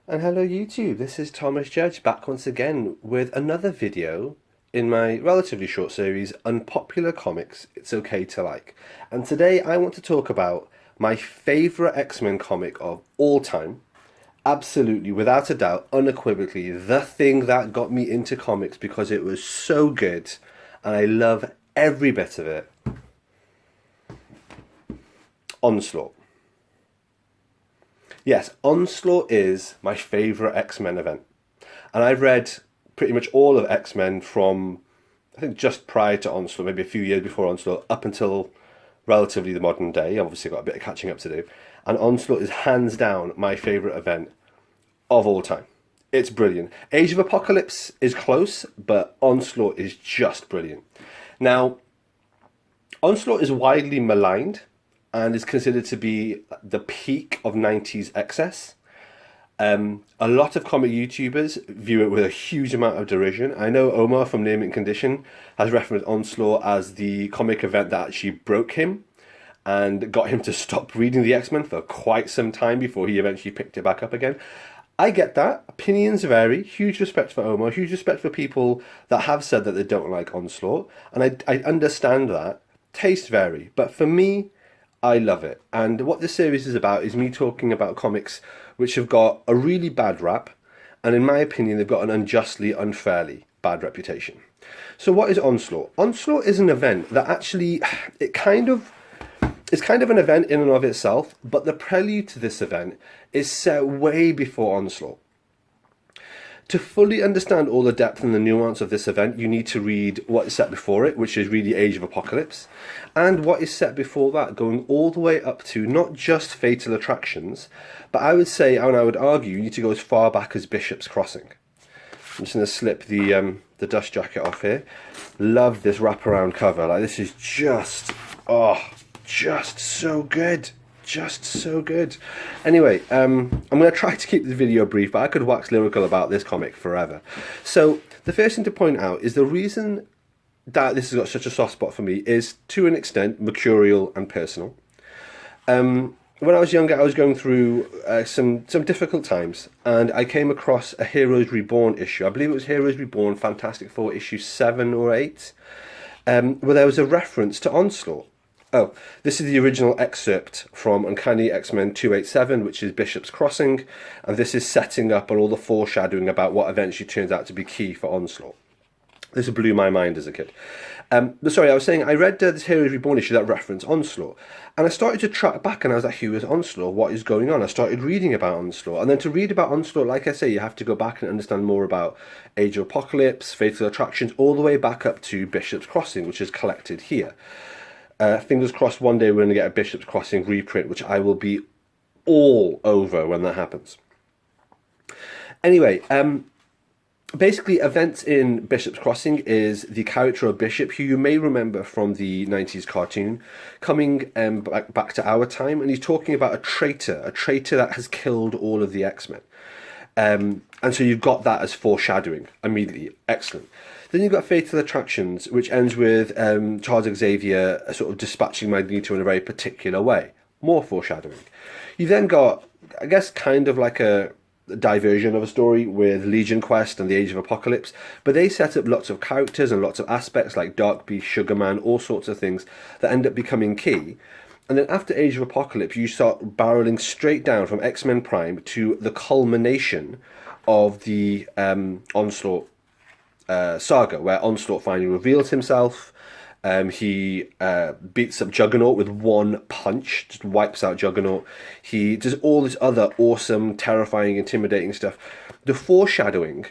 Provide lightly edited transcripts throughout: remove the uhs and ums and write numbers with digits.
And hello YouTube, this is Thomas Judge back once again with another video in my relatively short series, Unpopular Comics It's Okay to Like. And today I want to talk about my favourite X-Men comic of all time. Absolutely, without a doubt, unequivocally, the thing that got me into comics because it was so good and I love every bit of it. Onslaught. Yes, Onslaught is my favourite X-Men event. And I've read pretty much all of X-Men from, I think, just prior to Onslaught, maybe a few years before Onslaught, up until relatively the modern day. Obviously got a bit of catching up to do. And Onslaught is hands down my favourite event of all time. It's brilliant. Age of Apocalypse is close, but Onslaught is just brilliant. Now, Onslaught is widely maligned and is considered to be the peak of 90s excess. A lot of comic YouTubers view it with a huge amount of derision. I know Omar from Name and Condition has referenced Onslaught as the comic event that actually broke him and got him to stop reading the X-Men for quite some time before he eventually picked it back up again. I get that. Opinions vary. Huge respect for Omar. Huge respect for people that have said that they don't like Onslaught. And I understand that. Tastes vary. But for me, I love it. And what this series is about is me talking about comics which have got a really bad rap. And in my opinion, they've got an unjustly, unfairly bad reputation. So what is Onslaught? Onslaught is an event that actually, it's kind of an event in and of itself, but the prelude to this event is set way before Onslaught. To fully understand all the depth and the nuance of this event, you need to read what is set before it, which is really Age of Apocalypse, and what is set before that, going all the way up to not just Fatal Attractions, but I would say, and I would argue, you need to go as far back as Bishop's Crossing. I'm just going to slip the dust jacket off here. Love this wraparound cover. Like, this is just so good. Just so good. Anyway, I'm going to try to keep the video brief, but I could wax lyrical about this comic forever. So the first thing to point out is the reason that this has got such a soft spot for me is, to an extent, mercurial and personal. When I was younger, I was going through some difficult times, and I came across a Heroes Reborn issue. I believe it was Heroes Reborn, Fantastic Four, issue 7 or 8, where there was a reference to Onslaught. Oh, this is the original excerpt from Uncanny X-Men 287, which is Bishop's Crossing, and this is setting up and all the foreshadowing about what eventually turns out to be key for Onslaught. This blew my mind as a kid. But sorry, I was saying, I read this Heroes Reborn issue that referenced Onslaught, and I started to track back, and I was like, who is Onslaught? What is going on? I started reading about Onslaught, and then to read about Onslaught, like I say, you have to go back and understand more about Age of Apocalypse, Fatal Attractions, all the way back up to Bishop's Crossing, which is collected here. Fingers crossed one day we're going to get a Bishop's Crossing reprint, which I will be all over when that happens. Anyway, basically, events in Bishop's Crossing is the character of Bishop, who you may remember from the 90s cartoon, coming back to our time, and he's talking about a traitor that has killed all of the X-Men. And so you've got that as foreshadowing immediately. Excellent. Then you've got Fatal Attractions, which ends with Charles Xavier sort of dispatching Magneto in a very particular way. More foreshadowing. You then got, I guess, kind of like a diversion of a story with Legion Quest and the Age of Apocalypse, but they set up lots of characters and lots of aspects like Dark Beast, Sugarman, all sorts of things that end up becoming key. And then after Age of Apocalypse, you start barreling straight down from X-Men Prime to the culmination of the Onslaught saga, where Onslaught finally reveals himself. He beats up Juggernaut with one punch, just wipes out Juggernaut. He does all this other awesome, terrifying, intimidating stuff. The foreshadowing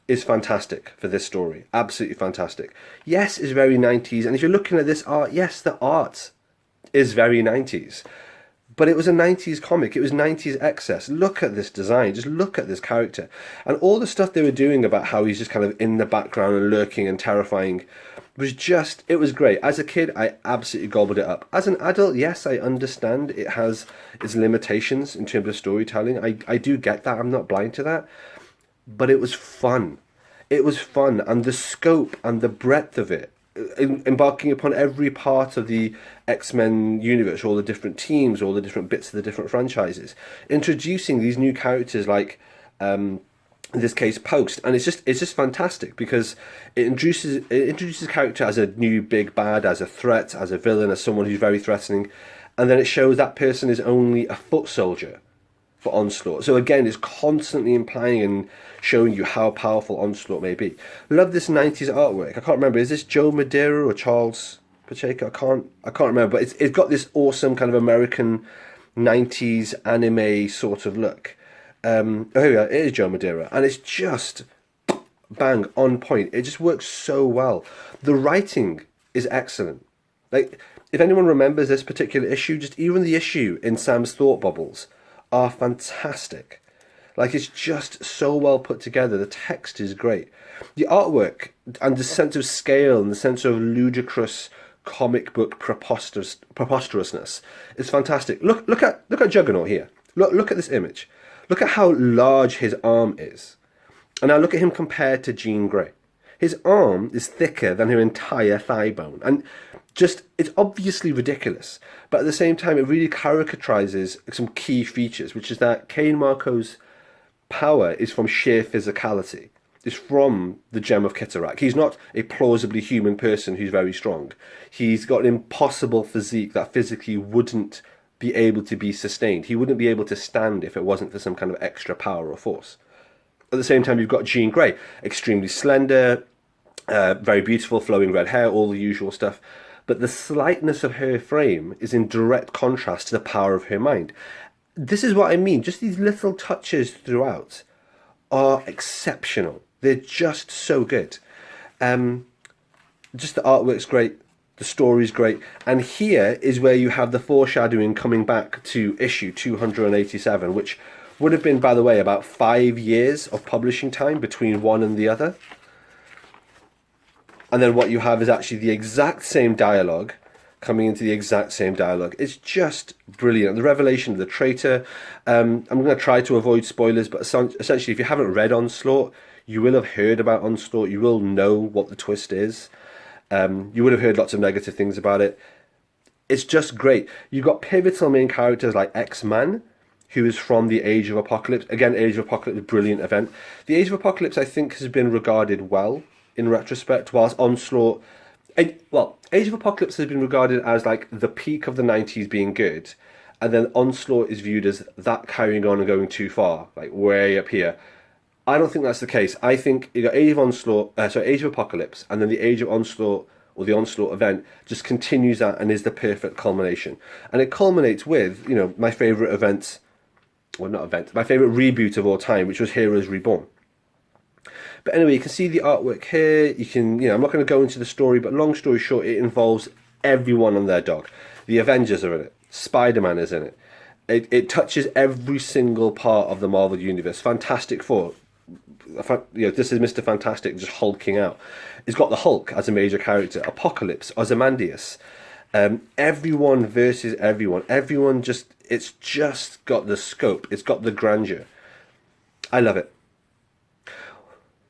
is fantastic for this story. Absolutely fantastic. Yes, it's very 90s, and if you're looking at this art, yes, the art is very 90s. But it was a 90s comic. It was 90s excess. Look at this design. Just look at this character. And all the stuff they were doing about how he's just kind of in the background and lurking and terrifying was just, it was great. As a kid, I absolutely gobbled it up. As an adult, yes, I understand it has its limitations in terms of storytelling. I do get that. I'm not blind to that. But it was fun. It was fun. And the scope and the breadth of it, embarking upon every part of the X-Men universe, all the different teams, all the different bits of the different franchises, introducing these new characters like in this case Post, and it's just fantastic because it introduces a character as a new big bad, as a threat, as a villain, as someone who's very threatening, and then it shows that person is only a foot soldier for Onslaught. So again, it's constantly implying and showing you how powerful Onslaught may be. Love this 90s artwork. I can't remember, is this Joe Madeira or Charles Pacheco? I can't remember, but it's got this awesome kind of American 90s anime sort of look. Oh, here we are. It is Joe Madeira, and it's just bang on point. It just works so well. The writing is excellent. Like, if anyone remembers this particular issue, just even the issue in Sam's thought bubbles are fantastic. Like, it's just so well put together. The text is great. The artwork and the sense of scale and the sense of ludicrous comic book preposterousness is fantastic. Look at Juggernaut here. Look at this image. Look at how large his arm is. And now look at him compared to Jean Grey. His arm is thicker than her entire thigh bone. And just, it's obviously ridiculous. But at the same time, it really caricaturizes some key features, which is that Cain Marco's power is from sheer physicality. It's from the Gem of Kitterak. He's not a plausibly human person who's very strong. He's got an impossible physique that physically wouldn't be able to be sustained. He wouldn't be able to stand if it wasn't for some kind of extra power or force. At the same time, you've got Jean Grey, extremely slender, very beautiful, flowing red hair, all the usual stuff. But the slightness of her frame is in direct contrast to the power of her mind. This is what I mean. Just these little touches throughout are exceptional. They're just so good. Just the artwork's great. The story's great. And here is where you have the foreshadowing coming back to issue 287, which would have been, by the way, about 5 years of publishing time between one and the other. And then what you have is actually the exact same dialogue coming into the exact same dialogue. It's just brilliant. The revelation of the traitor. I'm going to try to avoid spoilers, but essentially, if you haven't read Onslaught, you will have heard about Onslaught. You will know what the twist is. You would have heard lots of negative things about it. It's just great. You've got pivotal main characters like X-Man, who is from the Age of Apocalypse. Again, Age of Apocalypse, brilliant event. The Age of Apocalypse, I think, has been regarded well in retrospect, whilst Onslaught... Age of Apocalypse has been regarded as like the peak of the 90s being good, and then Onslaught is viewed as that carrying on and going too far, like way up here. I don't think that's the case. I think you got Age of Apocalypse, and then the Age of Onslaught, or the Onslaught event, just continues that and is the perfect culmination. And it culminates with, my favourite event, well, not event, my favourite reboot of all time, which was Heroes Reborn. But anyway, you can see the artwork here. You can, I'm not going to go into the story, but long story short, it involves everyone and their dog. The Avengers are in it. Spider-Man is in it. It touches every single part of the Marvel Universe. Fantastic Four. This is Mr. Fantastic just hulking out. It's got the Hulk as a major character. Apocalypse, Ozymandias. Everyone versus everyone. It's just got the scope. It's got the grandeur. I love it.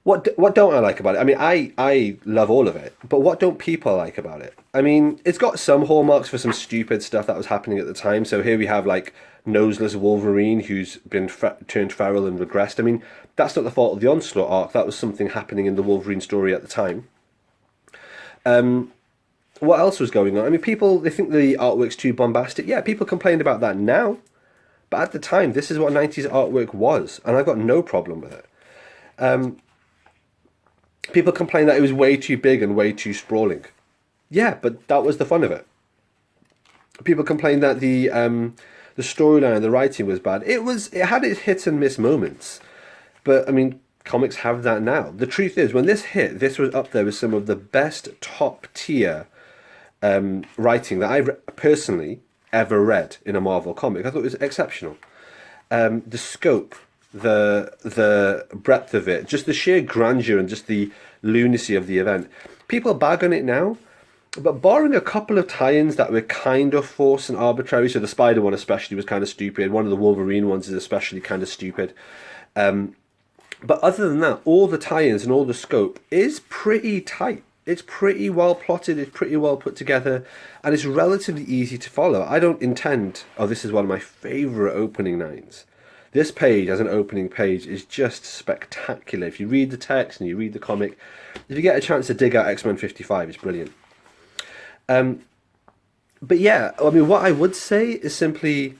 What don't I like about it? I mean, I love all of it, but what don't people like about it? I mean, it's got some hallmarks for some stupid stuff that was happening at the time. So here we have like noseless Wolverine who's been turned feral and regressed. I mean, that's not the fault of the Onslaught arc. That was something happening in the Wolverine story at the time. What else was going on? I mean, they think the artwork's too bombastic. Yeah, people complained about that now, but at the time, this is what 90s artwork was, and I've got no problem with it. People complained that it was way too big and way too sprawling. Yeah, but that was the fun of it. People complained that the storyline and the writing was bad. It had its hit and miss moments, but I mean, comics have that now. The truth is, when this hit, this was up there with some of the best top tier writing that I've personally ever read in a Marvel comic. I thought it was exceptional. The scope, the breadth of it, just the sheer grandeur and just the lunacy of the event. People bag on it now, but barring a couple of tie-ins that were kind of forced and arbitrary, so the Spider one especially was kind of stupid, one of the Wolverine ones is especially kind of stupid. But other than that, all the tie-ins and all the scope is pretty tight. It's pretty well plotted, it's pretty well put together, and it's relatively easy to follow. I don't intend... Oh, this is one of my favourite opening lines. This page as an opening page is just spectacular. If you read the text and you read the comic, if you get a chance to dig out X-Men 55, it's brilliant. But yeah, I mean, what I would say is simply,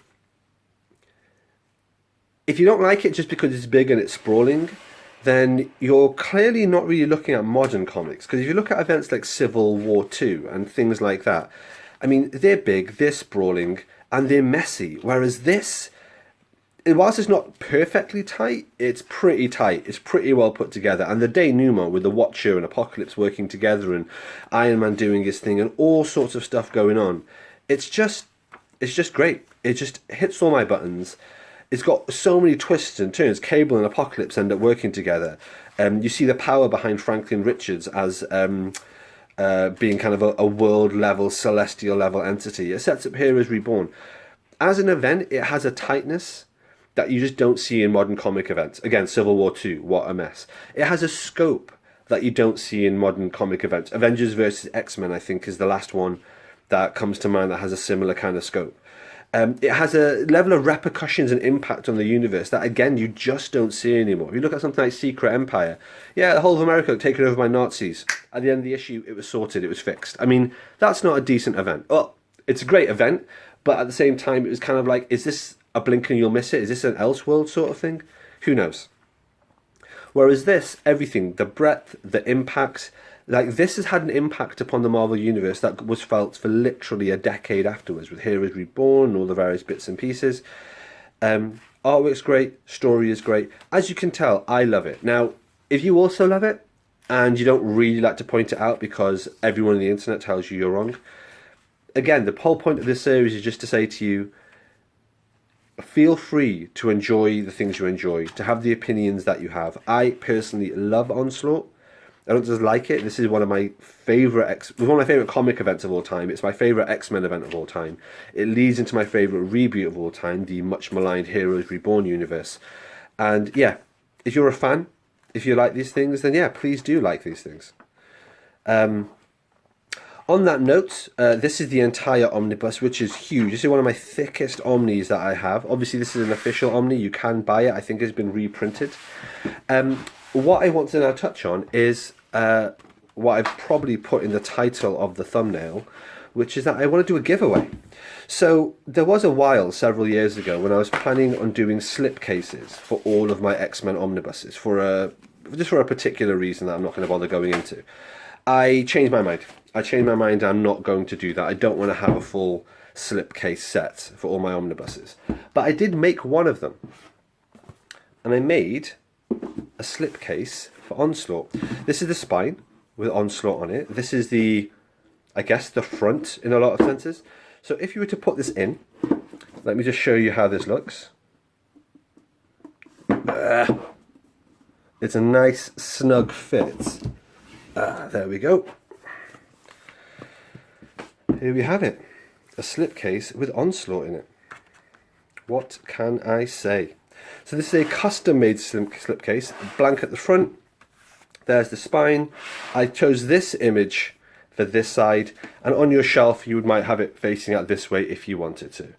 if you don't like it just because it's big and it's sprawling, then you're clearly not really looking at modern comics. Because if you look at events like Civil War II and things like that, I mean, they're big, they're sprawling, and they're messy. Whereas this, whilst it's not perfectly tight, it's pretty tight. It's pretty well put together. And the denouement with the Watcher and Apocalypse working together and Iron Man doing his thing and all sorts of stuff going on, it's just great. It just hits all my buttons. It's got so many twists and turns. Cable and Apocalypse end up working together. You see the power behind Franklin Richards as being kind of a world level, celestial level entity. It sets up Heroes Reborn. As an event, it has a tightness that you just don't see in modern comic events. Again, Civil War II, what a mess. It has a scope that you don't see in modern comic events. Avengers versus X-Men, I think, is the last one that comes to mind that has a similar kind of scope. It has a level of repercussions and impact on the universe that, again, you just don't see anymore. If you look at something like Secret Empire, yeah, the whole of America got taken over by Nazis. At the end of the issue, it was sorted, it was fixed. I mean, that's not a decent event. Well, it's a great event, but at the same time, it was kind of like, is this a blink and you'll miss it? Is this an Elseworld sort of thing? Who knows? Whereas this, everything, the breadth, the impacts, like this has had an impact upon the Marvel Universe that was felt for literally a decade afterwards, with Heroes Reborn and all the various bits and pieces. Artwork's great, story is great. As you can tell, I love it. Now, if you also love it, and you don't really like to point it out because everyone on the internet tells you you're wrong, again, the whole point of this series is just to say to you, feel free to enjoy the things you enjoy, to have the opinions that you have. I personally love Onslaught. I don't just like it. This is one of my favourite comic events of all time. It's my favourite X-Men event of all time. It leads into my favourite reboot of all time, the much maligned Heroes Reborn universe. And yeah, if you're a fan, if you like these things, then yeah, please do like these things. On that note, this is the entire omnibus, which is huge. This is one of my thickest omnis that I have. Obviously, this is an official omni. You can buy it. I think it's been reprinted. What I want to now touch on is what I've probably put in the title of the thumbnail, which is that I want to do a giveaway. So there was a while, several years ago, when I was planning on doing slipcases for all of my X-Men omnibuses just for a particular reason that I'm not going to bother going into. I changed my mind. I'm not going to do that. I don't want to have a full slipcase set for all my omnibuses. But I did make one of them. And I made a slipcase for Onslaught. This is the spine with Onslaught on it. This is the front in a lot of senses. So if you were to put this in, let me just show you how this looks. It's a nice snug fit. There we go. Here we have it. A slipcase with Onslaught in it. What can I say? So this is a custom-made slipcase, blank at the front. There's the spine. I chose this image for this side, and on your shelf you might have it facing out this way if you wanted to.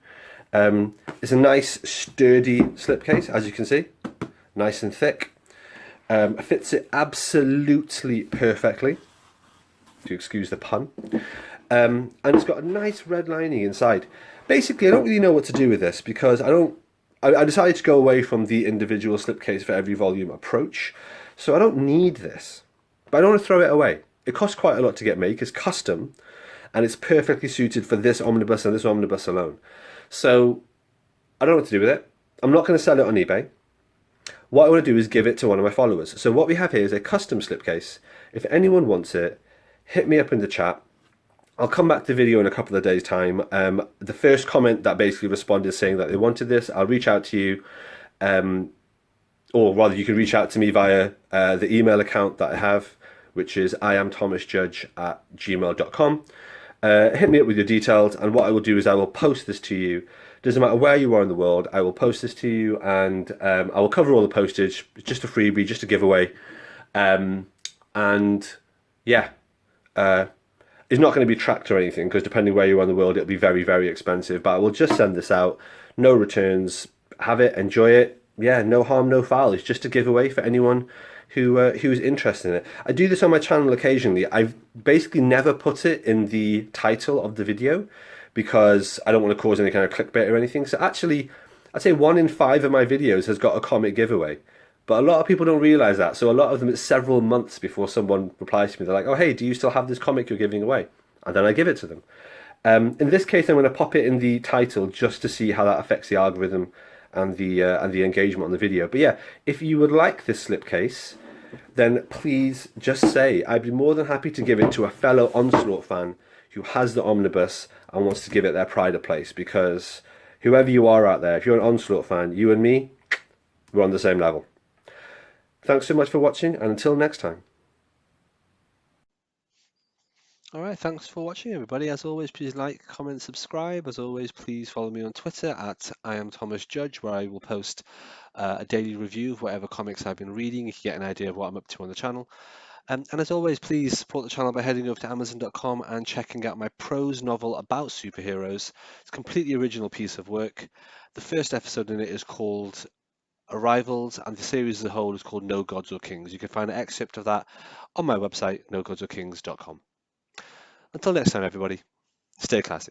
It's a nice sturdy slipcase, as you can see, nice and thick. Fits it absolutely perfectly, to excuse the pun. And it's got a nice red lining inside. Basically, I don't really know what to do with this because I decided to go away from the individual slipcase for every volume approach. So I don't need this, but I don't want to throw it away. It costs quite a lot to get made. It's custom, and it's perfectly suited for this omnibus and this omnibus alone. So I don't know what to do with it. I'm not going to sell it on eBay. What I want to do is give it to one of my followers. So what we have here is a custom slipcase. If anyone wants it, hit me up in the chat. I'll come back to the video in a couple of days' time. The first comment that basically responded saying that they wanted this, I'll reach out to you. Or rather, you can reach out to me via the email account that I have, which is iamthomasjudge@gmail.com. Hit me up with your details, and what I will do is I will post this to you. Doesn't matter where you are in the world, I will post this to you, and I will cover all the postage. It's just a freebie, just a giveaway. And yeah, it's not going to be tracked or anything, because depending where you are in the world, it'll be very, very expensive. But I will just send this out, no returns. Have it, enjoy it. yeah, no harm, no foul. It's just a giveaway for anyone who's interested in it. I do this on my channel occasionally. I've basically never put it in the title of the video because I don't want to cause any kind of clickbait or anything. So actually, I'd say 1 in 5 of my videos has got a comic giveaway. But a lot of people don't realize that. So a lot of them, it's several months before someone replies to me. They're like, "Oh, hey, do you still have this comic you're giving away?" And then I give it to them. In this case, I'm going to pop it in the title just to see how that affects the algorithm and the engagement on the video. But yeah, if you would like this slipcase, then please just say I'd be more than happy to give it to a fellow Onslaught fan who has the omnibus and wants to give it their pride of place. Because whoever you are out there, if you're an Onslaught fan, you and me, we're on the same level. Thanks so much for watching, and until next time. All right, thanks for watching, everybody. As always, please like, comment, subscribe. As always, please follow me on Twitter at I am Thomas Judge, where I will post a daily review of whatever comics I've been reading. You can get an idea of what I'm up to on the channel. And as always, please support the channel by heading over to Amazon.com and checking out my prose novel about superheroes. It's a completely original piece of work. The first episode in it is called Arrivals, and the series as a whole is called No Gods or Kings. You can find an excerpt of that on my website, nogodsorkings.com. Until next time, everybody, stay classy.